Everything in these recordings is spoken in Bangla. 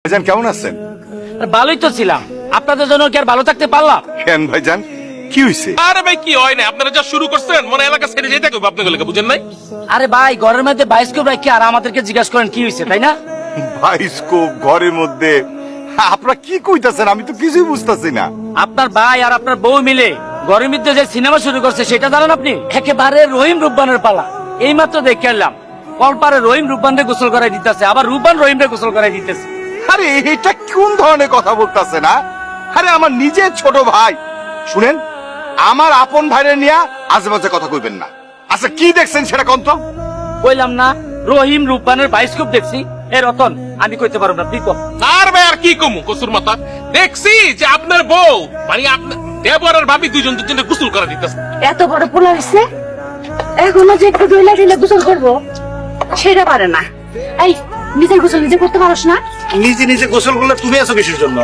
ভাইজান কেমন আছেন? ভালোই তো ছিলাম, আপনাদের জন্য কি আর ভালো থাকতে পারলাম? কেন ভাইজান, কি হইছে? আরে ভাই কি হয় না, আপনারা যা শুরু করছেন মনে এলাকা ছেড়ে যেতে হবে আপনাদের, বুঝেন নাই? আরে ভাই, ঘরের মধ্যে বায়োস্কোপ রাখি আর আমাদেরকে জিজ্ঞাসা করেন কি হয়েছে, তাই না? বায়োস্কোপ ঘরের মধ্যে? আপনারা কি কইতাছেন? আমি তো কিছুই বুঝতাছি না। আপনার ভাই আর আপনার বউ মিলে ঘরের মধ্যে যে সিনেমা শুরু করছে সেটা জানেন আপনি? একেবারে রহিম রূপবানের পালা। এই মাত্র দেখে এলাম, কলপারে রহিম রূপবানরে গোসল করাই দিতেছে, আবার রূপবান রহিমরে গোসল করাই দিতেছে। আরে এটা কোন ধরনের কথা বলতাছে না? আরে আমার নিজের ছোট ভাই। শুনেন, আমার আপন ভাইরে নিয়ে আজেবাজে কথা কইবেন না। আচ্ছা কি দেখছেন সেটা কোন তো? কইলাম না রহিম রূপবানের বায়োস্কোপ দেখছি। এ রতন, আমি কইতে পারবো না, তুই কর। আর ভাই আর কি কমু কসুর মাথা, দেখছি যে আপনার বউ মানে আপনার দেবর আর ভাবি দুইজন দুজনে গোসল করে দিতেছে। এত বড় পোলা হয়েছে, এখনো যে একটু ডইলা ডইলা গোসল করবো সেটা পারে না। এই নিজের গোসল নিজে করতে পারস না? নিজে নিজে গোসল করলে তুমি আছো কিসের জন্য?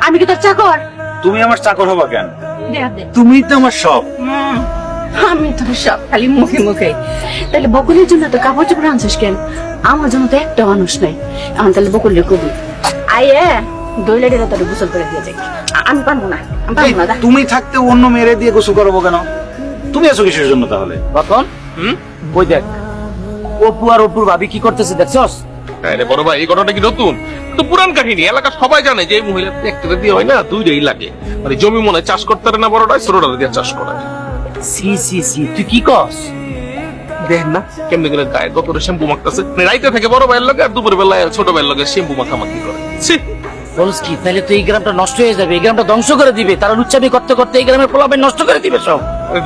আমি কি তোর চাকর? তুমি আমার চাকর হবা কেন? দে হাত দে। তুমি তো আমার সব। আমি তোর সব খালি মুখে মুখে। তাহলে বকুলের জন্য তো কাপড় চোপড় আনছিস কেন? আমার জন্য তো একটা মানুষ নাই। আমার তাহলে বকুলে কবি আইয়ে ডইলা ডইলা তোর গোসল করে দিয়ে যাই। আমি পারবো না, আমি পারবো না। তুমি থাকতে অন্য মেরে দিয়ে গোসল করবো কেন? তুমি আছো কিসের জন্য তাহলে? রতন, ওই দেখ অপু আর অপুর ভাবি কি করতেছে দেখছস? আরে বড় ভাই, এই ঘটনাটা কি নতুন? তো পুরান কাহিনী, এলাকা সবাই জানে যে এই মহিলা একটা দিয়ে হয় না, দুইটাই লাগে। মানে জমি মনে চাষ করতে পারে না বড়টা, ছোটটা দিয়ে চাষ করায়। সি সি সি, তুই কি কস? দেখেন না কেমনি করে গায়ে গতরে শ্যাম্পু মাখতেছে। রাইতে থেকে বড় ভাইয়ের লগে আর দুপুর বেলায় ছোট ভাইয়ের লগে শ্যাম্পু মাখামাখি করে। ছি, বলস কি? তাহলে তো এই গ্রামটা নষ্ট হয়ে যাবে, এই গ্রামটা ধ্বংস করে দিবে। তারা লুচ্চামি করতে করতে এই গ্রামের পোলাপান নষ্ট করে দিবে সব।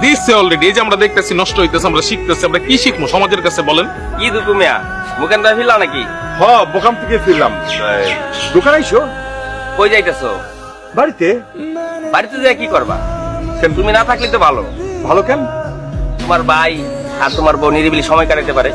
দিচ্ছে অলরেডি। এই যে আমরা দেখতেছি নষ্ট হইতেছে, আমরা শিখতেছি, আমরা কি শিখবো সমাজের কাছে বলেন? কি দুপু মিয়া মুখান দা ফিরলা নাকি? হ, বোকাম থেকে ফিরলাম। দোকানে আইসো? কই যাইতেছো? বাড়িতে। বাড়িতে যাই কি করবা? তুমি না থাকলে তো ভালো। ভালো কেন? তোমার ভাই আর তোমার বউ নিরিবিলি সময় কাটাতে পারে।